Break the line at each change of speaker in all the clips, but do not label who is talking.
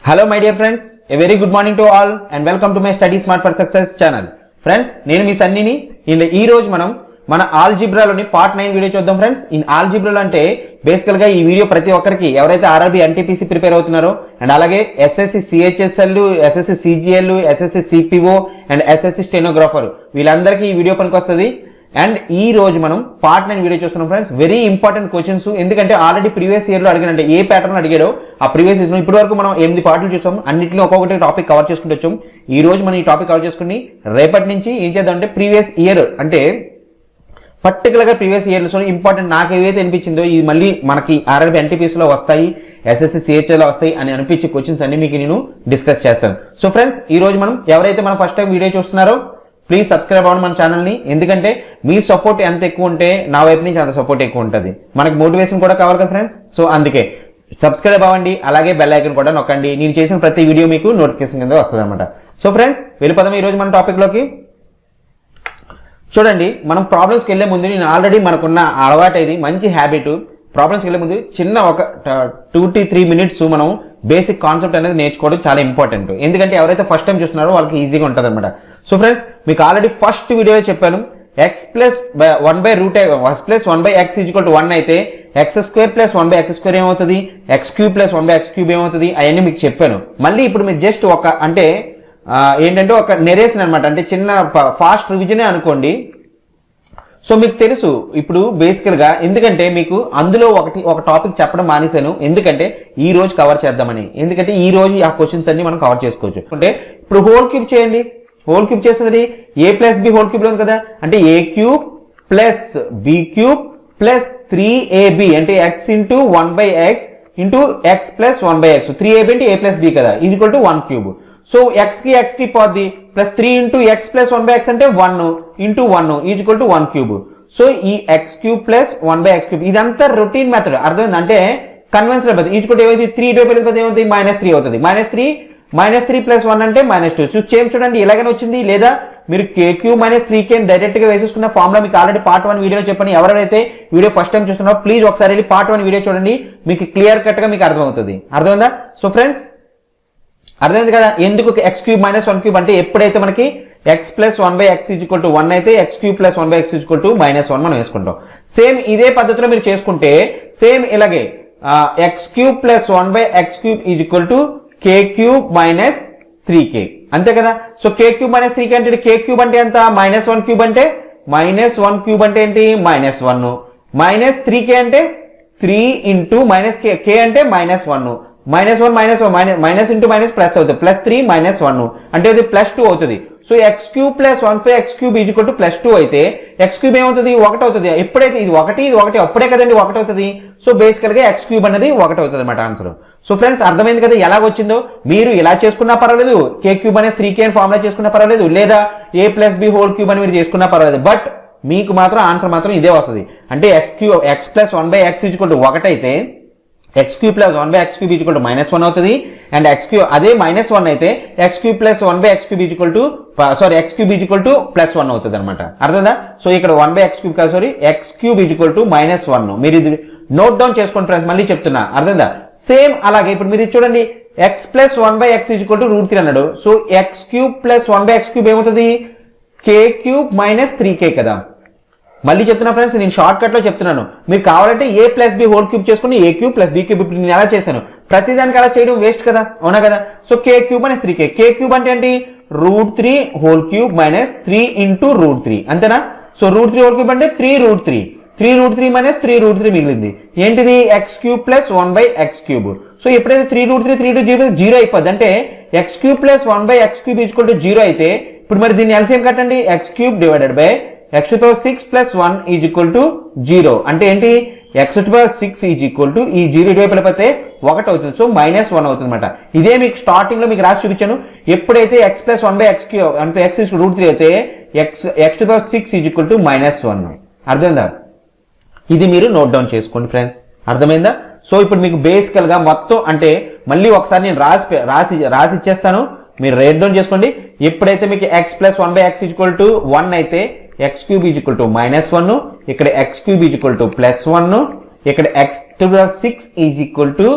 Hello my dear friends, a very good morning to all and welcome to my Study Smart for Success channel. Friends, నేను మీ సన్నీని. ఈ రోజు మనం మన ఆల్జీబ్రాలోని part 9 video చూద్దాం friends. ఆల్జీబ్రాలో అంటే బేసికల్ గా ఈ వీడియో ప్రతి ఒక్కరికి ఎవరైతే ఆర్ఆర్బీ ఎన్టీపీసీ ప్రిపేర్ అవుతున్నారో అండ్ అలాగే SSC CHSL, SSC CGL, SSC CPO and SSC stenographer వీళ్ళందరికీ ఈ వీడియో పనికొస్తుంది. అండ్ ఈ రోజు మనం పార్ట్ 9 వీడియో చూస్తున్నాం ఫ్రెండ్స్. వెరీ ఇంపార్టెంట్ క్వశ్చన్స్, ఎందుకంటే ఆల్రెడీ ప్రీవియస్ ఇయర్ లో అడిగినంటే ఏ ప్యాటర్న్ అడిగాడో ఆ ప్రీవియస్ ఇయర్ ఇప్పటి వరకు మనం 8 పార్ట్లు చూసాం. అన్నింటిలో ఒక్కొక్కటి టాపిక్ కవర్ చేసుకుంటూ వచ్చాం. ఈ రోజు మనం ఈ టాపిక్ కవర్ చేసుకుని రేపటి నుంచి ఏం చేద్దాం అంటే ప్రీవియస్ ఇయర్ అంటే పర్టికులర్ గా ప్రీవియస్ ఇయర్ లో ఇంపార్టెంట్ నాకు ఏవైతే అనిపించిందో ఇది మళ్ళీ మనకి ఆర్ఆర్బీ ఎన్టీపీసీ లో వస్తాయి, ఎస్ఎస్సి సిహెచ్ఎల్ లో వస్తాయి అని అనిపించే క్వశ్చన్స్ అన్ని మీకు నేను డిస్కస్ చేస్తాను. సో ఫ్రెండ్స్, ఈ రోజు మనం ఎవరైతే మనం ఫస్ట్ టైం వీడియో చూస్తున్నారో ప్లీజ్ సబ్స్క్రైబ్ అవ్వండి మన ఛానల్ ని. ఎందుకంటే మీ సపోర్ట్ ఎంత ఎక్కువ ఉంటే నా వైపు నుంచి అంత సపోర్ట్ ఎక్కువ ఉంటుంది. మనకి మోటివేషన్ కూడా కావాలి కదా ఫ్రెండ్స్. సో అందుకే సబ్స్క్రైబ్ అవ్వండి, అలాగే బెల్ ఐకాన్ కూడా నొక్కండి. నేను చేసిన ప్రతి వీడియో మీకు నోటిఫికేషన్ కింద వస్తుంది అనమాట. సో ఫ్రెండ్స్, వెళ్ళిపోదాం ఈ రోజు మన టాపిక్ లోకి. చూడండి, మనం ప్రాబ్లమ్స్కి వెళ్లే ముందు నేను ఆల్రెడీ మనకున్న అలవాటు ఇది మంచి హ్యాబిట్. ప్రాబ్లమ్స్కి వెళ్లే ముందు చిన్న ఒక 2 to 3 minutes మనం బేసిక్ కాన్సెప్ట్ అనేది నేర్చుకోవడం చాలా ఇంపార్టెంట్. ఎందుకంటే ఎవరైతే ఫస్ట్ టైం చూస్తున్నారో వాళ్ళకి ఈజీగా ఉంటుంది అనమాట. సో ఫ్రెండ్స్, మీకు ఆల్రెడీ ఫస్ట్ వీడియోలో చెప్పాను x plus 1/x equal to 1 అయితే x² ప్లస్ 1/x² ఏమవుతుంది, x³ ప్లస్ 1/x³ ఏమవుతుంది అవన్నీ మీకు చెప్పాను. మళ్ళీ ఇప్పుడు మీరు జస్ట్ ఒక అంటే ఏంటంటే ఒక నెరేషన్ అనమాట, అంటే చిన్న ఫాస్ట్ రివిజనే అనుకోండి. సో మీకు తెలుసు ఇప్పుడు బేసికల్ గా, ఎందుకంటే మీకు అందులో ఒక టాపిక్ చెప్పడం మానేశాను, ఎందుకంటే ఈ రోజు కవర్ చేద్దామని. ఎందుకంటే ఈ రోజు ఆ క్వశ్చన్స్ అన్ని మనం కవర్ చేసుకోవచ్చు. అంటే ఇప్పుడు హోల్ క్యూబ్ చేయండి. హోల్ క్యూబ్ చేస్తుంది a plus B whole cube లో ఉంది కదా, అంటే a³ plus b³ plus 3ab అంటే x into 1/x into x plus 1/x 3ab అంటే a ప్లస్ b కదా, ఈక్వల్ టు 1³ సో x కి పోద్ది plus 3 into x plus 1/x అంటే 1 ఇంటూ 1 ఈక్వల్ టు 1³ సో ఈ x³ ప్లస్ 1/x³ ఇదంతా routine method, అర్థమైంది? అంటే కన్వెన్షనల్ మెథడ్. ఈక్వల్ టు ఏమైంది 3 ఇటు వెళ్ళిపోతే ఏమవుతుంది -3 అవుతుంది. -3 ప్లస్ 1 అంటే -2. సో చేంజ్ చూడండి ఇలాగనే వచ్చింది. లేదా మీరు k³ - 3k డైరెక్ట్ గా వేసేసుకున్న ఫార్ములా మీకు ఆల్రెడీ పార్ట్ 1 వీడియో చెప్పండి. ఎవరైతే వీడియో ఫస్ట్ టైం చూస్తున్నారో ప్లీజ్ ఒకసారి వెళ్ళి పార్ట్ 1 వీడియో చూడండి, మీకు క్లియర్ కట్ గా మీకు అర్థమవుతుంది. అర్థమైందా? సో ఫ్రెండ్స్, అర్థమైంది కదా ఎందుకు x³ - 1³ అంటే ఎప్పుడైతే మనకి x plus 1/x equal to 1 అయితే x³ plus 1/x equal to -1 మనం వేసుకుంటాం. సేమ్ ఇదే పద్ధతిలో మీరు చేసుకుంటే సేమ్ ఇలాగే x³ plus 1/x³ equal to k³ minus 3k, అంతే కదా. సో k³ మైనస్ 3k అంటే k³ అంటే ఎంత, -1³ అంటే -1³ అంటే ఏంటి -1 మైనస్ 3k అంటే 3 ఇంటూ మైనస్ k అంటే -1 మైనస్ ఇంటూ మైనస్ ప్లస్ అవుతుంది, +3 -1 అంటే అది +2 అవుతుంది. So x³ plus 1/x³ equal to +2 అయితే x³ ఏమవుతుంది 1 అవుతుంది. ఎప్పుడైతే ఇది 1 అప్పుడే కదండి 1 అవుతుంది. సో బేసికల్ గా x³ అనేది 1 అవుతుంది అన్నమాట ఆన్సర్. సో ఫ్రెండ్స్, అర్థమైంది కదా ఎలాగొచ్చిందో. మీరు ఇలా చేసుకున్నా పర్వాలేదు, k³ - 3k అని ఫార్ములా చేసుకున్నా పర్వాలేదు, లేదా a plus b whole cube అని మీరు చేసుకున్నా పర్వాలేదు. బట్ మీకు మాత్రం ఆన్సర్ మాత్రం ఇదే వస్తుంది. అంటే x plus 1/x equal to 1 అయితే x³ plus 1/x³ equal to -1 అవుతుంది. అండ్ x³ అదే -1 అయితే x³ plus 1/x³ equal to x³ equal to +1 అవుతుంది అనమాట. అర్థందా? సో ఇక్కడ 1/x³ కాదు, సారీ x³ ఈక్వల్ టు -1. మీరు ఇది నోట్ డౌన్ చేసుకోండి ఫ్రెండ్స్, మళ్ళీ చెప్తున్నా. అర్థందా? సేమ్ అలాగే ఇప్పుడు మీరు చూడండి x plus 1/x equal to √3 అన్నాడు. సో x³ ప్లస్ 1/x³ ఏమవుతుంది k³ మైనస్ 3k కదా. మళ్ళీ చెప్తున్నా ఫ్రెండ్స్, నేను షార్ట్ కట్ లో చెప్తున్నాను. మీరు కావాలంటే a plus B whole cube చేసుకుని a³ ప్లస్ b³ ఇప్పుడు నేను ఎలా చేశాను, ప్రతిదానికి అలా చేయడం వేస్ట్ కదా, అవునా కదా. So k³ minus 3k, k³ అంటే ఏంటి √3 హోల్ క్యూబ్ మైనస్ 3 ఇంటూ √3 అంతేనా. సో √3 హోల్ క్యూబ్ అంటే 3√3 మైనస్ 3√3 మిగిలింది ఏంటిది x³ ప్లస్ 1/x³. సో ఎప్పుడైతే 3√3 0 అయిపోద్ది, అంటే x³ plus 1/x³ equal to 0 అయితే ఇప్పుడు మరి దీన్ని ఎల్సిఎం కట్టండి, x³ divided by x⁶ plus 1 is equal to 0 అంటే ఏంటి x⁶ ఈజ్ ఈక్వల్ టు ఈ 0 ఇటువైపు వెళ్ళిపోతే 1 అవుతుంది. సో -1 అవుతుంది అనమాట. ఇదే మీకు స్టార్టింగ్ లో మీకు రాసి చూపించాను. ఎప్పుడైతే x ప్లస్ 1/x³ అంటే x √3 అయితే x⁶ ఈజ్ ఈక్వల్ టు -1. అర్థమైందా? ఇది మీరు నోట్ డౌన్ చేసుకోండి ఫ్రెండ్స్, అర్థమైందా? సో ఇప్పుడు మీకు బేసికల్ గా మొత్తం అంటే మళ్ళీ ఒకసారి నేను రాసి ఇచ్చేస్తాను, మీరు రైట్ డౌన్ చేసుకోండి. ఎప్పుడైతే మీకు x plus 1/x equal to 1 అయితే x³ ఈక్వల్ టు -1, ఇక్కడ x³ ఈక్వల్ టు +1, ఇక్కడ x⁶ ఈజ్ ఈక్వల్ టు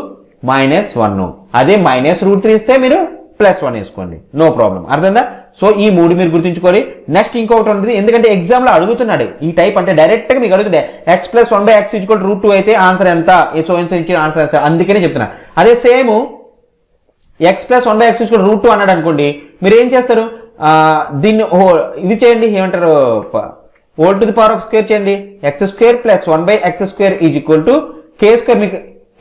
-1. అదే -√3 ఇస్తే మీరు +1 వేసుకోండి, నో ప్రాబ్లం. అర్థందా? సో ఈ 3 మీరు గుర్తుంచుకోవాలి. నెక్స్ట్ ఇంకొకటి ఉంటుంది, ఎందుకంటే ఎగ్జామ్ లో అడుగుతున్నాడు ఈ టైప్, అంటే డైరెక్ట్ గా మీకు అడుగుతుండే x + 1/x = √2 అయితే ఆన్సర్ ఎంత, సో ఇచ్చిన ఆన్సర్ ఎంత, అందుకనే చెప్తున్నా. అదే సేమ్ x + 1/x = √2 అన్నాడు అనుకోండి, మీరు ఏం చేస్తారు, దీన్ని ఇది చేయండి, ఏమంటారు, whole to the power of square చేయండి. x² + 1/x² = k². మీకు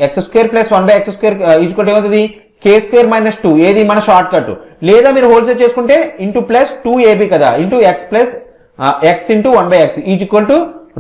x² + 1/x² ఏమవుతుంది, k² - 2. ఏది మన షార్ట్ కట్. లేదా మీరు హోల్సేల్ చేసుకుంటే ఇంటూ +2ab కదా, ఇంటూ x × 1/x =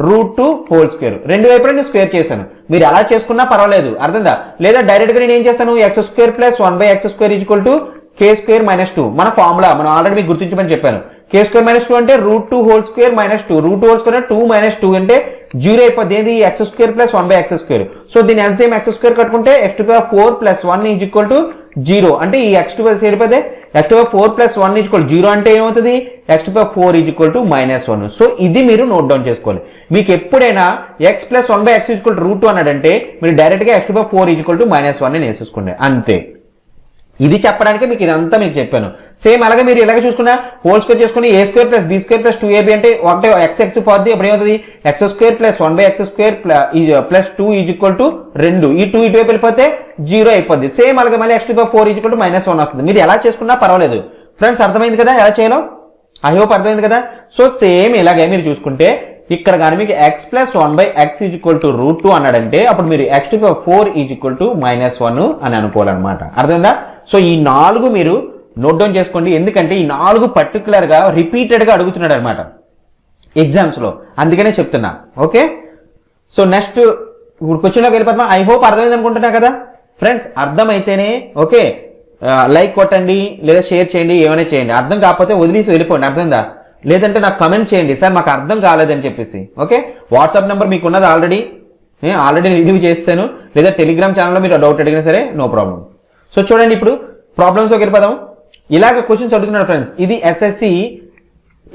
√2² రెండు వైపులా నేను స్క్వేర్ చేశాను. మీరు ఎలా చేసుకున్నా పర్వాలేదు. అర్థందా? లేదా డైరెక్ట్ గా నేను ఏం చేస్తాను, x² + 1/x² = k² - 2. మన ఫార్ములా మనం ఆల్రెడీ మీకు గుర్తించమని చెప్పాను. k² - 2 అంటే √2² - 2. √2² అంటే 2 - 2 అంటే 0 అయిపోద్ది. ఏది x² + 1/x². సో దీని ఎల్సిఎం x² కట్టుకుంటే x⁴ + 1 = 0. అంటే ఈ x² చేరిపోతే x⁴ + 1 = 0 అంటే ఏమవుతుంది, x⁴ = -1. సో ఇది మీరు నోట్ డౌన్ చేసుకోవాలి. మీకు ఎప్పుడైనా x + 1/x = √2 అన్నాడంటే మీరు డైరెక్ట్ గా x⁴ = -1 అని వేసేసుకోండి, అంతే. ఇది చెప్పడానికి మీకు ఇదంతా మీకు చెప్పాను. సేమ్ అలాగే మీరు ఇలాగే చూసుకున్నా హోల్ స్క్వేర్ చేసుకుని a² + b² + 2ab అంటే ఒకటే x పోద్ది. అప్పుడు ఏమవుతుంది, x² + 1/x² + 2 = 2. ఈ 2 ఇటువైపు వెళ్ళిపోతే 0 అయిపోద్ది. సేమ్ అలాగే మళ్ళీ x⁴ = -1 వస్తుంది. మీరు ఎలా చేసుకున్నా పర్వాలేదు. ఫ్రెండ్స్ అర్థమైంది కదా ఎలా చేయాలో? ఐ హోప్ అర్థమైంది కదా. సో సేమ్ ఇలాగే మీరు చూసుకుంటే ఇక్కడ కానీ మీకు x + 1/x = √2 అన్నాడంటే అప్పుడు మీరు x⁴ = -1 అని అనుకోవాలన్నమాట. అర్థమైందా? సో ఈ 4 మీరు నోట్ డౌన్ చేసుకోండి, ఎందుకంటే ఈ 4 పర్టికులర్ గా రిపీటెడ్ గా అడుగుతున్నాడు అనమాట ఎగ్జామ్స్ లో, అందుకనే చెప్తున్నా. ఓకే, సో నెక్స్ట్ ఇప్పుడు క్వశ్చన్లోకి వెళ్ళిపోతాం. ఐ హోప్ అర్థమైంది అనుకుంటున్నా కదా ఫ్రెండ్స్. అర్థమైతేనే ఓకే లైక్ కొట్టండి, లేదా షేర్ చేయండి, ఏమైనా చేయండి. అర్థం కాకపోతే వదిలేసి వెళ్ళిపోండి, అర్థమైందా? లేదంటే నాకు కమెంట్ చేయండి, సార్ మాకు అర్థం కాలేదని చెప్పేసి. ఓకే, వాట్సాప్ నెంబర్ మీకు ఉన్నది ఆల్రెడీ రివ్యూ చేస్తాను, లేదా టెలిగ్రామ్ ఛానల్లో మీరు డౌట్ అడిగినా సరే నో ప్రాబ్లం. సో చూడండి ఇప్పుడు ప్రాబ్లమ్స్లోకి వెళ్ళిపోదాం. ఇలాగ క్వశ్చన్స్ అడుగుతున్నాడు ఫ్రెండ్స్. ఇది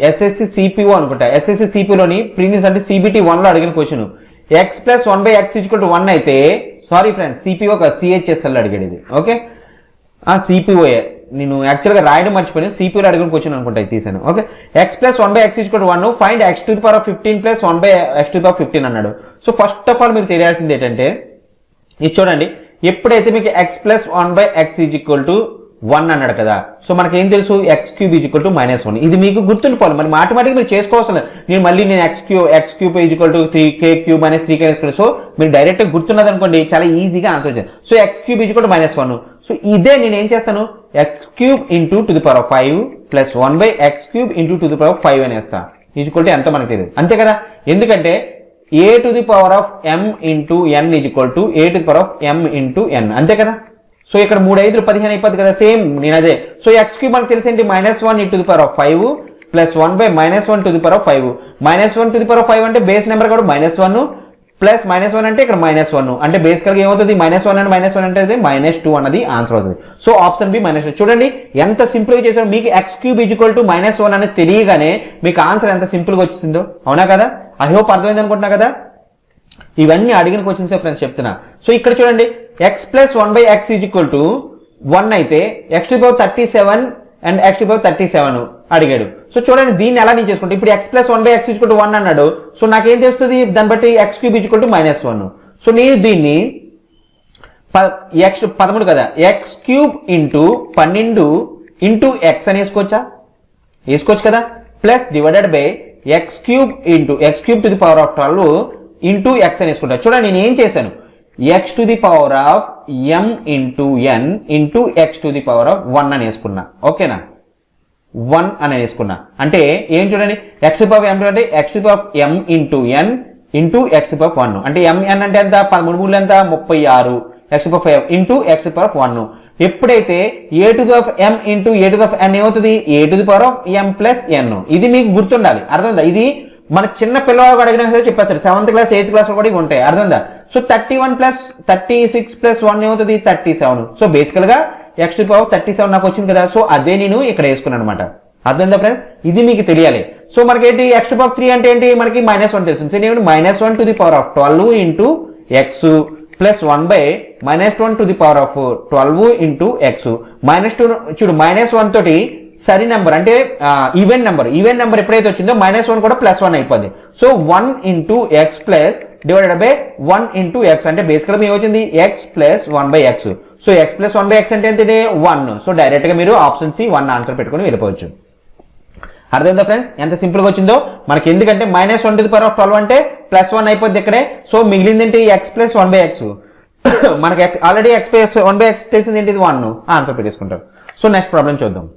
ఎస్ఎస్సి సిపిఓ అనుకుంటా. ఎస్ఎస్సి సిపిఓలోని ప్రీవియస్ అంటే CBT 1లో అడిగిన క్వశ్చన్. x + 1/x = 1 అయితే, సారీ ఫ్రెండ్స్ సిపిఓ కాదు CHSL అడిగాడు ఇది. ఓకే, సిపిఓఏ, నేను యాక్చువల్గా రాయడం మర్చిపోయాను. సిపిఓలో అడిగిన క్వశ్చన్ అనుకుంటా తీసాను. Okay, x + 1/x = 1, find x⁵ + 1/x⁵ అన్నాడు. సో ఫస్ట్ ఆఫ్ ఆల్ మీరు తెలియాల్సింది ఏంటంటే, ఇది చూడండి, ఎప్పుడైతే మీకు x + 1/x = 1 అన్నాడు కదా, సో మనకేం తెలుసు x³ = -1. ఇది మీకు గుర్తుండిపోవాలి. మరి మాటమాటికి మీరు చేసుకోవాల్సిన, నేను x³ = 3k³ - 3k వేసుకోండి. సో మీరు డైరెక్ట్ గుర్తున్నది అనుకోండి, చాలా ఈజీగా ఆన్సర్ వచ్చాను. So x³ = -1. సో ఇదే నేను ఏం చేస్తాను, x³ × 5 + 1/x³ × 5 అని వేస్తా. ఎంత మనకు తెలియదు, అంతే కదా. ఎందుకంటే a⁴ m × n = a⁴ m × n, అంతే కదా. సో ఇక్కడ 3 5 15 అయిపోద్ది కదా, సేమ్ నేను అదే. సో x³ మనకు తెలిసేంటి, -1 × 5 + 1 -1 × 5 అంటే బేస్ నెంబర్ కూడా -1 ప్లస్ -1 అంటే ఇక్కడ -1 అంటే బేసికల్గా ఏమవుతుంది, -1 అండ్ -1 అంటే -2 అన్నది ఆన్సర్ అవుతుంది. So option B -2. చూడండి ఎంత సింపుల్ గా చేశారు. మీకు x³ = -1 అనేది తెలియగానే మీకు ఆన్సర్ ఎంత సింపుల్ గా వచ్చిందో, అవునా కదా. ఐ హోప్ అర్థమైంది అనుకుంటున్నా కదా. ఇవన్నీ అడిగిన క్వశ్చన్స్ ఫ్రెండ్స్ చెప్తున్నా. సో ఇక్కడ చూడండి x + 1/x = 1 అయితే x⁵ 37 అండ్ x⁵ 37 అడిగాడు. సో చూడండి దీన్ని ఎలా నేను చేసుకుంటే, ఇప్పుడు x + 1/x = 1 అన్నాడు. సో నాకేం తెలుస్తుంది, దాన్ని బట్టి x³ = -1. సో నేను దీన్ని 13 కదా, x³ × 12 × x అని వేసుకోవచ్చు కదా, plus divided by x³ × x³ to the power of 12 into x అని వేసుకుంటా. చూడండి నేను ఏం చేశాను, x⁴ m × n into x⁴ అని వేసుకున్నా. ఓకేనా, 1 అని వేసుకున్నా. అంటే ఏం చూడండి, x⁴m అంటే x⁴m × n ఇంటూ x⁴1 అంటే mn అంటే ఎంత, 13 ఎంత, 36 x⁴5 ఇంటూ x⁴1. ఎప్పుడైతే a⁴m ఇంటూ a⁴n ఏమవుతుంది, a⁴m + n. ఇది మీకు గుర్తుండాలి, అర్థమైందా. ఇది మన చిన్న పిల్లవాళ్ళు అడిగినా సరే చెప్పేస్తారు, 7th క్లాస్ 8th క్లాస్ కూడా ఉంటాయి, అర్థమైందా. సో 31 + 36 + 1 ఏమవుతుంది, 37. సో బేసికల్ గా x⁴ 37 నాకు వచ్చింది కదా. సో అదే నేను ఇక్కడ వేసుకున్నాను అనమాట, అర్థమైందా ఫ్రెండ్స్. ఇది మీకు తెలియాలి. సో మనకి ఏంటి, x⁴ 3 అంటే ఏంటి, మనకి -1 తెలుస్తుంది. సో నేను -1 to the power of 12 into x plus 1 by -1 to the power of 12 into X. -2 చూడు -1 తోటి సరి నెంబర్ అంటే ఈవెన్ నెంబర్ ఎప్పుడైతే వచ్చిందో -1 కూడా +1 అయిపోద్ది. So 1 into X plus divided by 1 into X అంటే బేసికల్గా ఏమవుతుంది X plus 1 by X. So X plus 1 by X అంటే ఏంటంటే 1. సో డైరెక్ట్ గా మీరు ఆప్షన్ సి 1 ఆన్సర్ పెట్టుకుని వెళ్ళిపోవచ్చు. అర్థమైందా ఫ్రెండ్స్ ఎంత సింపుల్ గా వచ్చిందో మనకి? ఎందుకంటే -1 టు ది పవర్ ఆఫ్ 12 అంటే +1 అయిపోద్ది ఇక్కడే. సో మిగిలింది ఏంటి ఎక్స్ ప్లస్ 1 బై ఎక్స్. మనకి already X plus 1 by X తెలిసింది ఏంటి 1 ఆన్సర్ పెట్టేసుకుంటారు. సో నెక్స్ట్ ప్రాబ్లం చూద్దాం.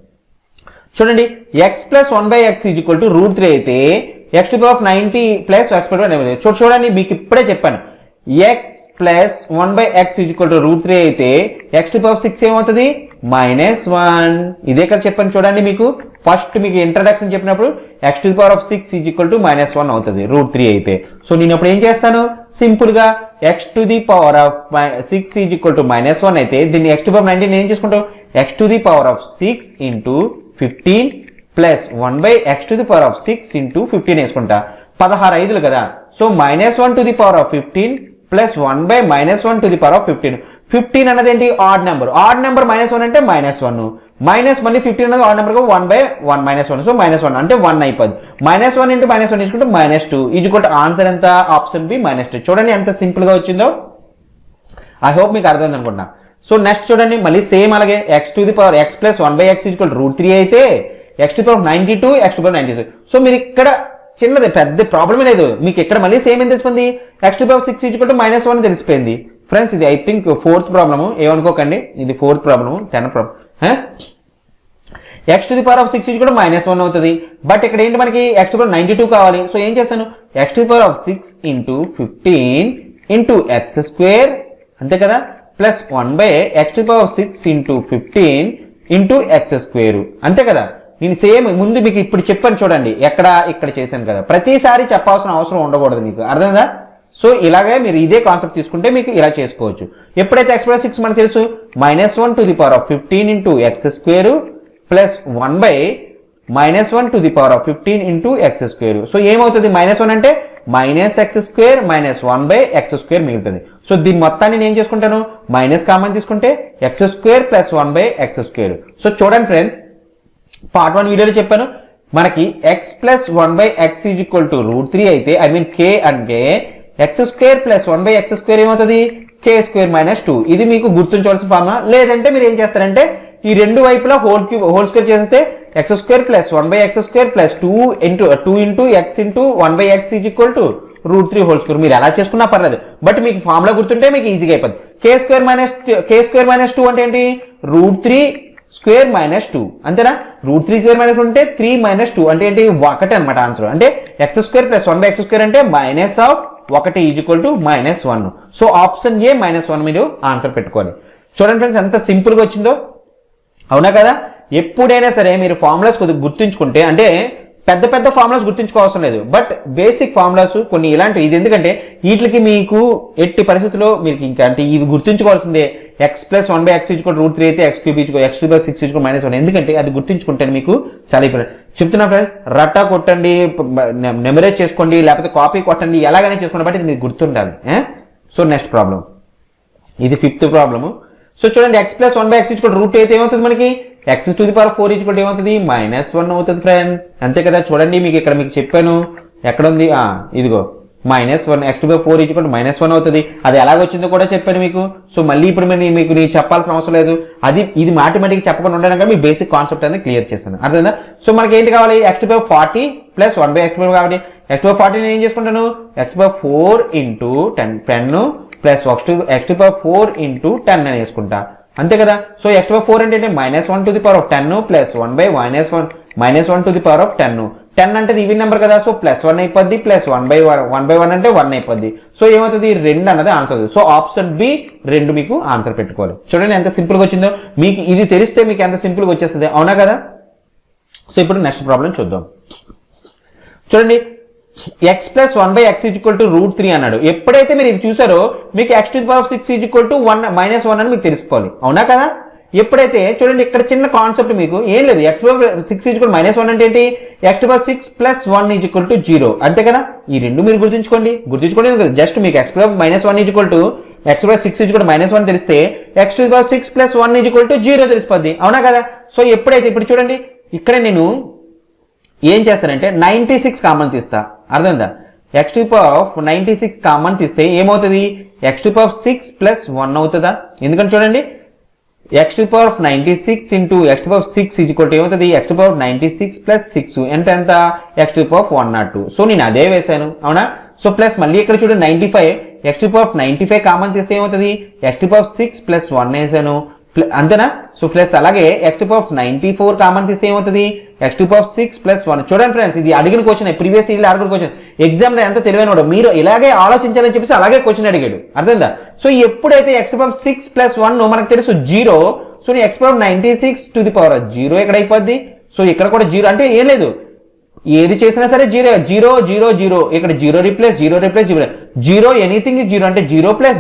చూడండి X plus 1 by x is equal to √3 అయితే X to power 90 plus X చూడండి మీకు ఇప్పుడే చెప్పాను X plus 1 by x is equal to √3 అయితే ఎక్స్ టు పవర్ 6 ఏమవుతుంది -1. ఇదే కదా చెప్పాను చూడండి మీకు ఫస్ట్ మీకు ఇంట్రడక్షన్ చెప్పినప్పుడు X to power of 6 is equal to -1 అవుతుంది √3 అయితే. సో నేను ఇప్పుడు ఏం చేస్తాను సింపుల్ గా X to the power of 6 is equal to -1 అయితే దీన్ని ఎక్స్ టు పవర్ 90 ఏం చేసుకుంటాం X to the power of 6 into 15 plus 1 by X to the power of 6 into 15 వేసుకుంటా 16 ఐదులు కదా. So -1 to the power of 15 plus 1 by -1 to the power of 15. 15 అన్నది ఏంటి odd number -1 అంటే -1 మైనస్ మళ్ళీ 15 అనేది ఆడ్ నెంబర్ 1 బై 1 -1. సో -1 అంటే 1 అయిపోద్ది. -1 ఇంటూ -1 తీసుకుంటే -2 ఈజ్ ఈక్వల్ టు ఆన్సర్ ఎంత ఆప్షన్ బి -2. చూడండి ఎంత సింపుల్ గా వచ్చిందో. ఐ హోప్ మీకు అర్థమైంది అనుకుంటున్నా. సో నెక్స్ట్ చూడండి మళ్ళీ సేమ్ అలాగే X to the power X plus 1 by x is equal to √3 అయితే X to power 92 X to power 92. So మీరు ఇక్కడ చిన్నది పెద్ద ప్రాబ్లమే లేదు మీకు ఇక్కడ మళ్ళీ సేమ్ ఏం తెలిసిపోయింది X to power 6 is equal to -1 తెలిసిపోయింది ఫ్రెండ్స్. ఇది ఐ థింక్ 4th ప్రాబ్లము ఏమనుకోకండి ఇది 4th problem 10th problem. X to the power of 6 is equal to -1 అవుతుంది. బట్ ఇక్కడ ఏంటి మనకి ఎక్స్ టు పవర్ 92 కావాలి. సో ఏం చేస్తాను X to the power of 6 into 15 into X square అంతే కదా plus 1 by X to the power 6 into 15 into X square అంతే కదా. నేను సేమ్ ముందు మీకు ఇప్పుడు చెప్పాను చూడండి ఇక్కడ చేశాను కదా ప్రతిసారి చెప్పాల్సిన అవసరం ఉండకూడదు మీకు అర్థమైందా. సో ఇలాగే మీరు ఇదే కాన్సెప్ట్ తీసుకుంటే మీకు ఇలా చేసుకోవచ్చు. ఎప్పుడైతే ఎక్స్ ప్లస్ 6 మనకు తెలుసు -1 to the power of 15 into X square plus 1 by -1 to the power of 15 into X square. So ఏమవుతుంది -1 అంటే -x square -1 by X square మిగులుతుంది. సో దీని మొత్తాన్ని నేను ఏం చేసుకుంటాను మైనస్ కామన్ తీసుకుంటే X square plus 1 by X square. So చూడండి ఫ్రెండ్స్ పార్ట్ 1 వీడియోలో చెప్పాను మనకి X plus 1 by x is equal to √3 అయితే ఐ మీన్ కే అంటే X square plus 1 by X square ఏమవుతుంది కే స్క్వేర్ -2. ఇది మీకు గుర్తుంచవలసిన ఫార్ములా. లేదంటే మీరు ఏం చేస్తారంటే ఈ రెండు వైపులా హోల్ స్క్వేర్ చేస్తే X square plus 1 by X square plus 2 into X into 1 by x is equal to √3 whole square. మీరు ఎలా చేసుకున్నా పర్లేదు బట్ మీకు ఫార్ములా గుర్తుంటే మీకు ఈజీగా అయిపోద్ది. కే స్క్వేర్ -2 అంటే ఏంటి √3 స్క్వేర్ -2 అంతేనా. √3 స్క్వేర్ -2 అంటే 3 -2 అంటే ఏంటి 1 అనమాట ఆన్సర్. అంటే X square plus 1 by X square అంటే -1 is equal to -1. So option A -1 మీరు ఆన్సర్ పెట్టుకోవాలి. చూడండి ఫ్రెండ్స్ ఎంత సింపుల్ గా వచ్చిందో అవునా కదా. ఎప్పుడైనా సరే మీరు ఫార్ములాస్ కొద్దిగా గుర్తుంచుకుంటే అంటే పెద్ద ఫార్ములాస్ గుర్తుంచుకోవాల్సిన లేదు బట్ బేసిక్ ఫార్ములాస్ కొన్ని ఇలాంటివి. ఇది ఎందుకంటే వీటికి మీకు ఎట్టి పరిస్థితుల్లో మీకు ఇంకా అంటే ఇవి గుర్తుంచుకోవాల్సిందే. X plus 1 by x is equal √3 అయితే x cube x cube 6 is equal -1 ఎందుకంటే అది గుర్తుంచుకుంటే మీకు చాలా ఇప్పుడు చెప్తున్నా ఫ్రెండ్స్ రట్టా కొట్టండి మెమరైజ్ చేసుకోండి లేకపోతే కాపీ కొట్టండి ఎలాగైనా చేసుకోండి బట్ ఇది మీకు గుర్తుండాలి. సో నెక్స్ట్ ప్రాబ్లం ఇది 5th ప్రాబ్లము. సో చూడండి X plus 1 by x is equal √2 అయితే ఏమవుతుంది మనకి X to the power 4 is equal ఏమవుతుంది -1 అవుతుంది ఫ్రెండ్స్ అంతే కదా. చూడండి మీకు ఇక్కడ మీకు చెప్పాను ఎక్కడ ఉంది ఇదిగో -1 X to the power 4 is equal -1 అవుతుంది. అది ఎలాగొచ్చిందో కూడా చెప్పాను మీకు. సో మళ్ళీ ఇప్పుడు మీకు నేను చెప్పాల్సిన అవసరం లేదు. ఇది మాటిమాటికి చెప్పకుండా ఉండడానికి మీ బేసిక్ కాన్సెప్ట్ అనేది క్లియర్ చేశాను అర్థమైందా. సో మనకి ఏంటి కావాలి X to the power 40 plus 1 by X కాబట్టి ఎక్స్ టు ది పవర్ 40 నేను ఏం చేసుకుంటాను X to the power 4 into 10 plus X to the power 4 into 10 అని వేసుకుంటా అంతే కదా. So X to the power 4 అంటే -1 to the power of 10 plus 1 by -1 to the power of 10 అంటే ఈవెన్ నెంబర్ కదా. సో +1 అయిపోద్ది ప్లస్ 1 బై 1 అంటే 1 అయిపోద్ది. సో ఏమవుతుంది 2 అన్నది ఆన్సర్. సో ఆప్షన్ బి 2 మీకు ఆన్సర్ పెట్టుకోవాలి. చూడండి ఎంత సింపుల్ గా వచ్చిందో. మీకు ఇది తెలిస్తే మీకు ఎంత సింపుల్ గా వచ్చేస్తుంది అవునా కదా. సో ఇప్పుడు నెక్స్ట్ ప్రాబ్లం చూద్దాం. చూడండి X plus 1 by x is equal to √3 అన్నాడు. ఎప్పుడైతే మీరు ఇది చూసారో మీకు X to the power 6 is equal to -1 అని మీకు తెలుసుకోవాలి అవునా కదా. ఎప్పుడైతే చూడండి ఇక్కడ చిన్న కాన్సెప్ట్ మీకు ఏం లేదు x పవర్ 6 ఈజ్ ఈక్వల్ -1 అంటే ఏంటి x power 6 plus 1 is equal to 0 అంతే కదా. ఈ రెండు మీరు గుర్తుంచుకోండి జస్ట్ మీకు x power -1 is equal to x power 6 is equal to -1 తెలిస్తే x power 6 plus 1 is equal to 0 తెలిసిపోద్ది అవునా కదా. సో ఎప్పుడైతే ఇప్పుడు చూడండి ఇక్కడ నేను ఏం చేస్తానంటే 96 కామన్ తీస్తా అర్థమైందా. x to the power of 96 common తీస్తే ఏమవుతుంది x to the power of 6 plus 1 అవుతుందా. ఎందుకంటే చూడండి x to the power of 96 into x to the power of 6 is equal to ఏమవుతుంది x to the power of 96 plus 6 ఎంత x to the power of 102. So నేను అదే వేసాను అవునా. So plus మళ్ళీ ఇక్కడ చూడండి 95 x to the power of 95 common తీస్తే ఏమవుతుంది x to the power of 6 plus 1 వేసాను అంతేనా. సో ప్లస్ అలాగే x to the power of 94 common తీస్తే ఏమవుతుంది x to the power of 6 plus 1. చూడండి ఫ్రెండ్స్ ఇది అడిగిన క్వశ్చన్ ప్రీవియస్ ఇయర్ అడిగిన క్వశ్చన్ ఎగ్జామ్ లో ఎంత తెలివైనవాడు మీరు ఇలాగే ఆలోచించాలని చెప్పేసి అలాగే క్వశ్చన్ అడిగాడు అర్థందా. సో ఎప్పుడైతే x to the power of 6 plus 1 మనకు తెలుసు 0 సో నీ x to the power of 96 to the power 0 ఎక్కడ అయిపోద్ది. సో ఇక్కడ కూడా 0 అంటే ఏం లేదు ఏది చేసినా సరే 0 0 0 0 ఇక్కడ 0 రిప్లేస్ 0 ఎనీథింగ్ 0 అంటే 0 ప్లస్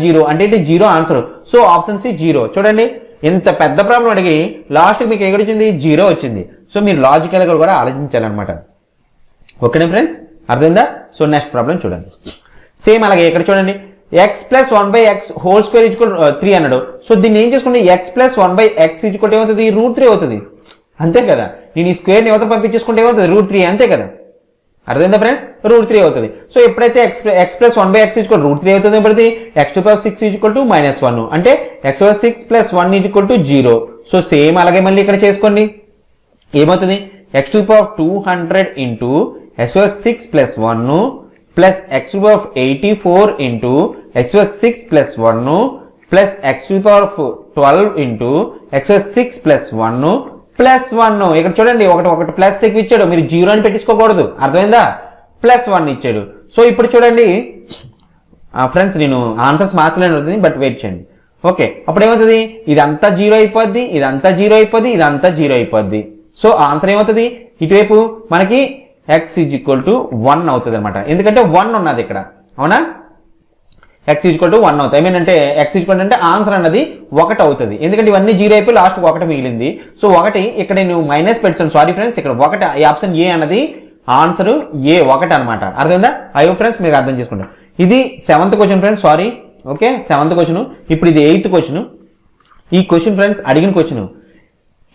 0 అంటే 0 ఆన్సర్. So option C 0. చూడండి ఇంత పెద్ద ప్రాబ్లం అడిగి లాస్ట్ మీకు ఎక్కడ వచ్చింది 0 వచ్చింది. సో మీరు లాజికల్ గా కూడా ఆలోచించాలన్నమాట. ఓకేనా ఫ్రెండ్స్ అర్థమైందా. సో నెక్స్ట్ ప్రాబ్లం చూడండి సేమ్ అలాగే ఇక్కడ చూడండి x plus 1/x whole square equal 3 అన్నాడు. సో దీన్ని ఏం చేసుకుంటే x ప్లస్ 1/x ఈక్వల్ ఏమవుతుంది √3 అవుతుంది అంతే కదా. నేను ఈ స్క్వేర్ ని యువత పంపించేసుకుంటే ఏమవుతుంది √3 అంతే కదా అర్థమైందా ఫ్రెండ్స్ √3 అవుతుంది. సో ఎప్పుడైతే x ప్లస్ 1/x ఈక్వల్ √3 అవుతుంది ఎప్పుడైతే x to the power 6 equal to -1 అంటే x power 6 plus 1 equal to 0. So same అలాగే మళ్ళీ ఇక్కడ చేసుకోండి ఏమవుతుంది x to the power 200 into x power 6 plus 1 plus x to the power 84 into x power 6 plus 1 plus x to the power 12 into x power 6 plus 1 plus 1. ఇక్కడ చూడండి ఒకటి plus ఎక్కువ ఇచ్చాడు మీరు 0 అని పెట్టించుకోకూడదు అర్థమైందా ప్లస్ 1 ఇచ్చాడు. సో ఇప్పుడు చూడండి ఫ్రెండ్స్ నేను ఆన్సర్స్ మార్చలేను బట్ వెయిట్ చేయండి ఓకే. అప్పుడు ఏమవుతుంది ఇదంతా 0 అయిపోద్ది ఇదంతా 0 అయిపోద్ది ఇదంతా 0 అయిపోద్ది. సో ఆన్సర్ ఏమవుతుంది ఇటువైపు మనకి x ఈజ్ ఈక్వల్ టు 1 అవుతుంది అనమాట ఎందుకంటే 1 ఉన్నది ఇక్కడ అవునా. x ఈక్వల్ టు 1 అవుతుంది ఐ మీన్ అంటే x ఈక్వల్ అంటే ఆన్సర్ అన్నది 1 అవుతుంది ఎందుకంటే ఇవన్నీ 0 అయిపోయి లాస్ట్ 1 మిగిలింది. సో 1 ఇక్కడ నువ్వు మైనస్ పెట్టాను సారీ ఫ్రెండ్స్ ఇక్కడ 1 ఈ ఆప్షన్ ఏ అన్నది ఆన్సర్ ఏ 1 అనమాట అర్థమైందా. అయ్యో ఫ్రెండ్స్ మీరు అర్థం చేసుకుంటారు. ఇది 7th question friends sorry okay 7th question. ఇప్పుడు ఇది 8th క్వశ్చన్. ఈ క్వశ్చన్ ఫ్రెండ్స్ అడిగిన క్వశ్చన్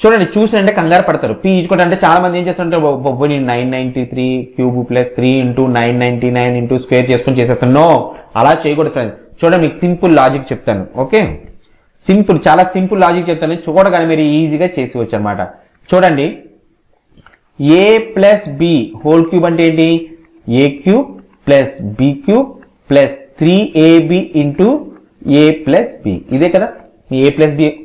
చూడండి చూసినంటే కంగారు పడతారు p ఈక్వల్ అంటే చాలా మంది ఏం చేస్తుంటారు బొబ్బని 993 cube plus 3 into 999 into square చేసుకొని చేసేస్తాను. నో అలా చేయకూడదు ఫ్రెండ్స్. చూడండి మీకు సింపుల్ లాజిక్ చెప్తాను ఓకే సింపుల్ చాలా సింపుల్ లాజిక్ చెప్తాను చూడగానే మీరు ఈజీగా చేసేవచ్చు అనమాట. చూడండి a plus b whole cube అంటే ఏంటి a cube plus b cube plus 3ab into a plus b ఇదే కదా a plus b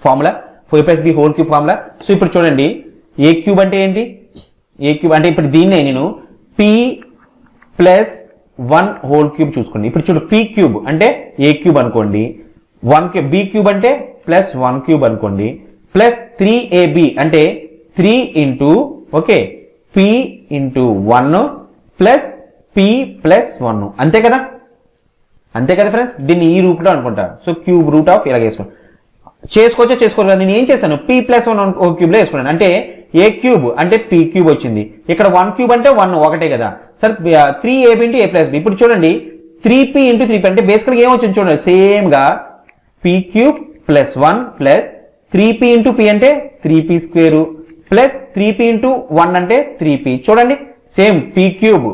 formula 4 plus b whole cube formula. So ఇప్పుడు చూడండి a క్యూబ్ అంటే ఏంటి a క్యూబ్ అంటే ఇప్పుడు దీన్నే నేను p ప్లస్ 1 హోల్ క్యూబ్ చూసుకోండి. ఇప్పుడు చూడు p క్యూబ్ అంటే a క్యూబ్ అనుకోండి 1 క్యూబ్ b క్యూబ్ అంటే ప్లస్ 1 క్యూబ్ అనుకోండి ప్లస్ 3ab అంటే 3 into okay p into 1 plus p plus 1 అంతే కదా ఫ్రెండ్స్. దీన్ని ఈ రూట్ లో అనుకుంటా. సో క్యూబ్ రూట్ ఆఫ్ ఇలా వేసుకోండి చేసుకోవచ్చు నేను ఏం చేశాను p ప్లస్ 1 ఓ క్యూబ్ లో వేసుకున్నాను అంటే a క్యూబ్ అంటే p క్యూబ్ వచ్చింది ఇక్కడ 1 క్యూబ్ అంటే 1 ఒకటే కదా sir 3ab into a plus b. ఇప్పుడు చూడండి 3p ఇంటూ 3p అంటే బేసికల్ గా ఏమొచ్చింది చూడండి సేమ్ గా p cube plus 1 plus 3p into p అంటే 3p square plus 3p into 1 అంటే 3p. చూడండి సేమ్ p క్యూబ్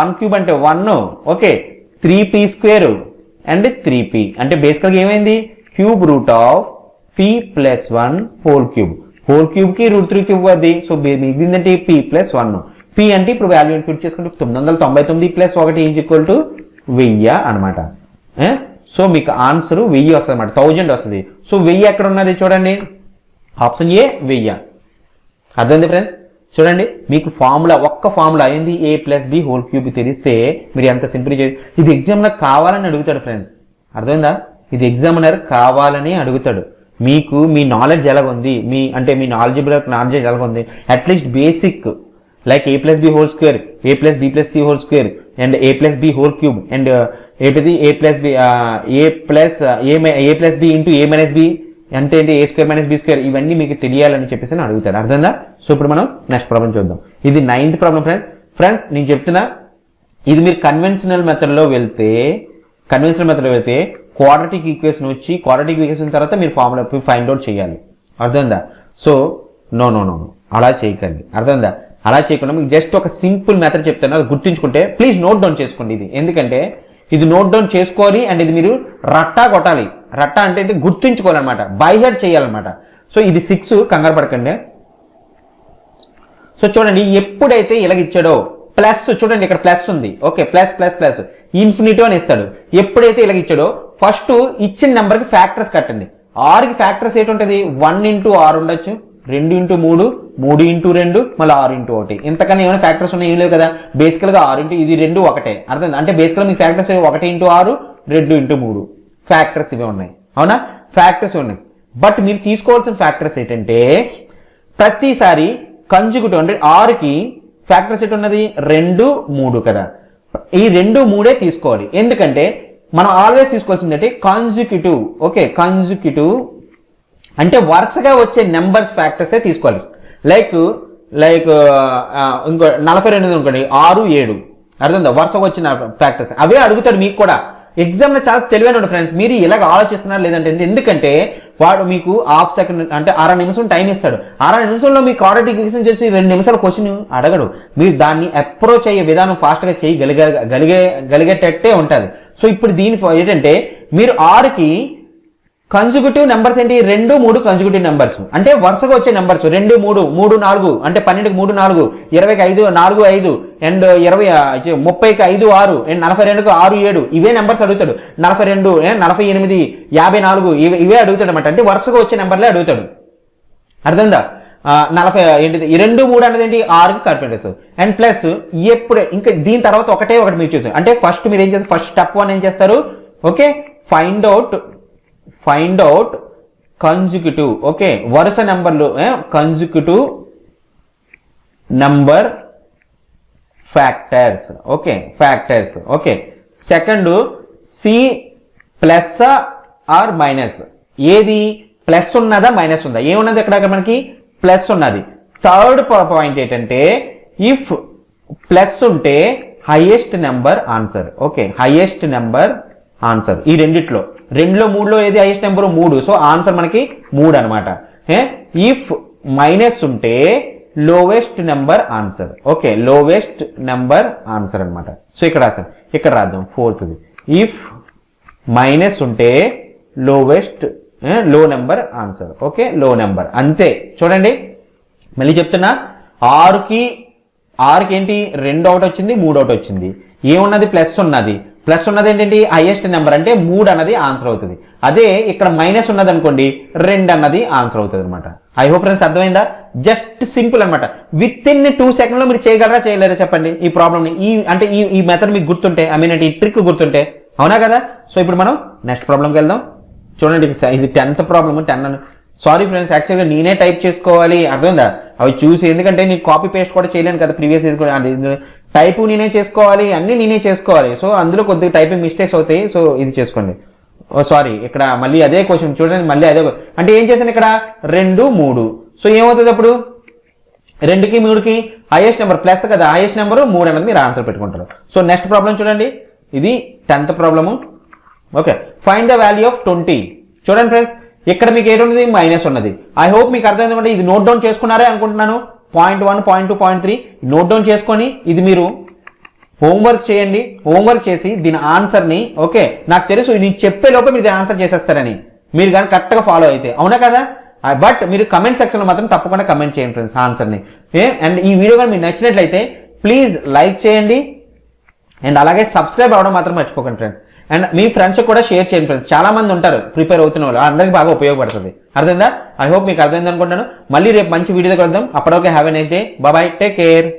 1 క్యూబ్ అంటే 1 okay 3p square and 3p అంటే బేసికల్ గా ఏమైంది cube root of p plus 1 whole cube కి √3 క్యూబ్ అది. సో మిగిలిందంటే p ప్లస్ 1 p అంటే ఇప్పుడు వాల్యూ ఇన్పుట్ చేసుకుంటే 999 ప్లస్ 1 ఈజ్ ఈక్వల్ టు 1000 అనమాట. సో మీకు ఆన్సర్ 1000 వస్తుంది అనమాట 1000 వస్తుంది. సో 1000 ఎక్కడ ఉన్నది చూడండి ఆప్షన్ ఏ 1000 అర్థమైంది ఫ్రెండ్స్. చూడండి మీకు ఫార్ములా ఒక్క ఫార్ములా అయింది a plus b whole cube తెలిస్తే మీరు ఎంత సింపుల్ చేయాలి. ఇది ఎగ్జామినర్ కావాలని అడుగుతాడు ఫ్రెండ్స్ అర్థమైందా. ఇది ఎగ్జామినర్ కావాలని అడుగుతాడు. మీకు మీ నాలెడ్జ్ ఎలాగుంది మీ నాలెడ్జ్ ఎలాగుంది at least basic like a plus b whole square a plus b plus c whole square and a plus b whole cube and a plus b a plus b into a minus b అంటే ఏంటి ఏ square minus B square ఇవన్నీ మీకు తెలియాలని చెప్పేసి నేను అడుగుతాడు. అర్థందా? So ఇప్పుడు మనం నెక్స్ట్ ప్రాబ్లం చూద్దాం. ఇది 9th ప్రాబ్లం ఫ్రెండ్స్ నేను చెప్తున్నా, ఇది మీరు కన్వెన్షనల్ మెథడ్లో వెళ్తే క్వాడ్రాటిక్ ఈక్వేషన్ వచ్చి క్వాడ్రాటిక్ ఈక్వేషన్ తర్వాత మీరు ఫార్ములా ఫైండ్ అవుట్ చేయాలి. అర్థందా? సో నో అలా చేయకండి. అర్థందా? అలా చేయకుండా మీకు జస్ట్ ఒక సింపుల్ మెథడ్ చెప్తాను, అది గుర్తుంచుకుంటే ప్లీజ్ నోట్ డౌన్ చేసుకోండి. ఇది ఎందుకంటే ఇది నోట్ డౌన్ చేసుకోవాలి అండ్ ఇది మీరు రట్టా కొట్టాలి. రట్టా అంటే గుర్తుంచుకోవాలన్నమాట, బై హెడ్ చేయాలన్నమాట. సో ఇది 6, కంగారు పడకండి. సో చూడండి, ఎప్పుడైతే ఇలాగ ఇచ్చాడో ప్లస్, చూడండి ఇక్కడ ప్లస్ ఉంది, ఓకే, ప్లస్ ఇన్ఫినిటీ అని ఇస్తాడు. ఎప్పుడైతే ఇలాగ ఇచ్చాడో ఫస్ట్ ఇచ్చిన నెంబర్కి ఫ్యాక్టర్స్ కట్టండి. ఆరుకి ఫ్యాక్టర్స్ ఏంటి? 1 into 6 ఉండొచ్చు, 2 into 3, 3 into 2, మళ్ళీ 6 into 1. ఇంతకన్నా ఏమైనా ఫ్యాక్టర్స్ ఉన్నాయి? ఏం లేవు కదా. బేసికల్ గా 6 into ఇది 2 ఒకటే. అర్థం అంటే బేసికల్ మీ ఫ్యాక్టర్స్ 1 into 6, 2 into 3 ఫ్యాక్టర్స్ ఇవే ఉన్నాయి. అవునా? ఫ్యాక్టర్స్ ఉన్నాయి. బట్ మీరు తీసుకోవాల్సిన ఫ్యాక్టర్స్ ఏంటంటే ప్రతిసారి కంజుగేటివ్ అంటే 6కి ఫ్యాక్టర్స్ ఏంటి ఉన్నది? 2, 3 కదా. ఈ 2, 3 తీసుకోవాలి. ఎందుకంటే మనం ఆల్వేస్ తీసుకోవాల్సింది అంటే కాన్జిక్యూటివ్. ఓకే, కాన్జిక్యూటివ్ అంటే వరుసగా వచ్చే నెంబర్స్ ఫ్యాక్టర్సే తీసుకోవాలి. లైక్ ఇంకో 42 అనుకోండి, 6, 7. అర్థందా? వరుసగా వచ్చిన ఫ్యాక్టర్స్ అవే అడుగుతాడు మీకు కూడా. ఎగ్జామ్ లో చాలా తెలివైన ఫ్రెండ్స్, మీరు ఇలాగ ఆలోచిస్తున్నారు లేదంటే ఎందుకంటే వాడు మీకు హాఫ్ సెకండ్ అంటే 6 నిమిషం టైం ఇస్తాడు. 6 నిమిషంలో మీ క్వాడ్రాటిక్ ఈక్వేషన్ చేసి 2 నిమిషాల క్వశ్చన్ అడగడు. మీరు దాన్ని అప్రోచ్ అయ్యే విధానం ఫాస్ట్ గా చేయగలిగేటట్టే ఉంటుంది. సో ఇప్పుడు దీని ఏంటంటే మీరు 6కి కన్జుగేటివ్ నెంబర్స్ ఏంటి? 2, 3 కన్జుగేటివ్ నెంబర్స్ అంటే వరుసగా వచ్చే నెంబర్స్ 2, 3, 3, 4 అంటే 12కి 3, 4, 20కి 5, 4, 5 అండ్ 30కి 5, 6 అండ్ 42కి 6, 7 ఇవే నెంబర్స్ అడుగుతాడు. 42, 48, 54 ఇవే అడుగుతాడు అనమాట. అంటే వరుసగా వచ్చే నెంబర్లే అడుగుతాడు. అర్థందా? 40 ఏంటిది? 2, 3 అనేది ఏంటి? 6కి కాన్ఫిడెన్స్ అండ్ ప్లస్ ఎప్పుడు ఇంకా దీని తర్వాత ఒకటి మీరు చూస్తారు. అంటే ఫస్ట్ మీరు ఏం చేస్తారు? ఫస్ట్ స్టెప్ 1 ఏం చేస్తారు? Okay, find out consecutive. Okay, వరుస నెంబర్లు consecutive number factors. Okay, factors. Okay, second see plus or minus. ఏది? ప్లస్ ఉన్నదా మైనస్ ఉందా? ఏమున్నది ఇక్కడ? మనకి ప్లస్ ఉన్నది. థర్డ్ పాయింట్ ఏంటంటే ఇఫ్ ప్లస్ ఉంటే highest number answer. Okay, highest number answer. ఈ 2లో 3లో ఏది హైయెస్ట్ నెంబర్? 3. సో ఆన్సర్ మనకి 3 అనమాట. ఇఫ్ మైనస్ ఉంటే lowest number answer. Okay, lowest number answer అనమాట. సో ఇక్కడ రాద్దాం 4th. ఇఫ్ మైనస్ ఉంటే లో నెంబర్ ఆన్సర్. ఓకే, లో నెంబర్. అంతే. చూడండి మళ్ళీ చెప్తున్నా, 6కి ఏంటి? 2 ఒకటి వచ్చింది, 3 ఒకటి వచ్చింది. ఏమున్నది? ప్లస్ ఉన్నది. ప్లస్ ఉన్నది ఏంటంటే హైయెస్ట్ నెంబర్ అంటే 3 అన్నది ఆన్సర్ అవుతుంది. అదే ఇక్కడ మైనస్ ఉన్నది అనుకోండి, 2 అన్నది ఆన్సర్ అవుతుంది అనమాట. ఐ హోప్ ఫ్రెండ్స్ అర్థమైందా? జస్ట్ సింపుల్ అనమాట. విత్ ఇన్ 2 సెకండ్లో మీరు చేయగలరా చేయలేరా చెప్పండి ఈ ప్రాబ్లమ్ని? ఈ మెథడ్ మీకు గుర్తుంటే, ఈ ట్రిక్ గుర్తుంటే. అవునా కదా? సో ఇప్పుడు మనం నెక్స్ట్ ప్రాబ్లంకి వెళ్దాం. చూడండి, ఇది 10th ప్రాబ్లమ్. 10 సారీ ఫ్రెండ్స్, యాక్చువల్గా నేనే టైప్ చేసుకోవాలి. అర్థమైందా? అవి చూసి, ఎందుకంటే నేను కాపీ పేస్ట్ కూడా చేయలేను కదా. ప్రీవియస్ టైప్ నేనే చేసుకోవాలి, అన్ని నేనే చేసుకోవాలి. సో అందులో కొద్దిగా టైపింగ్ మిస్టేక్స్ అవుతాయి. సో ఇది చేసుకోండి. సారీ, ఇక్కడ మళ్ళీ అదే క్వశ్చన్ చూడండి. మళ్ళీ అదే అంటే ఏం చేశాను ఇక్కడ? 2, 3. సో ఏమవుతుంది అప్పుడు? 2కి 3కి హైయెస్ట్ నెంబర్ ప్లస్ కదా, హైయెస్ట్ నెంబర్ 3 అనేది మీరు ఆన్సర్ పెట్టుకుంటారు. సో నెక్స్ట్ ప్రాబ్లం చూడండి, ఇది 10th problem. Okay, find the value of 20. చూడండి ఫ్రెండ్స్, ఇక్కడ మీకు ఏంటి? మైనస్ ఉన్నది. ఐ హోప్ మీకు అర్థమైందంటే ఇది నోట్ డౌన్ చేసుకున్నారే అనుకుంటున్నాను. Point 1, point 2, point 3 note down చేసుకొని ఇది మీరు హోంవర్క్ చేయండి. హోంవర్క్ చేసి దీని ఆన్సర్ని, ఓకే, నాకు తెలుసు నేను చెప్పే లోపే మీరు ఆన్సర్ చేసేస్తారని, మీరు కానీ కరెక్ట్గా ఫాలో అయితే. అవునా కదా? బట్ మీరు కమెంట్ సెక్షన్లో మాత్రం తప్పకుండా కమెంట్ చేయండి ఫ్రెండ్స్ ఆన్సర్ని. అండ్ ఈ వీడియో కానీ మీకు నచ్చినట్లయితే ప్లీజ్ లైక్ చేయండి అండ్ అలాగే సబ్స్క్రైబ్ అవ్వడం మాత్రం మర్చిపోకండి ఫ్రెండ్స్. అండ్ మీ ఫ్రెండ్స్ కూడా షేర్ చేయండి ఫ్రెండ్స్. చాలా మంది ఉంటారు ప్రిపేర్ అవుతున్న వాళ్ళు, అందరికి బాగా ఉపయోగపడుతుంది. అర్థమైందా? ఐ హోప్ మీకు అర్థమైంది అనుకుంటాను. మళ్ళీ రేపు మంచి వీడియో కలుద్దాం. అప్పటివరకు have a nice day. Bye, take care.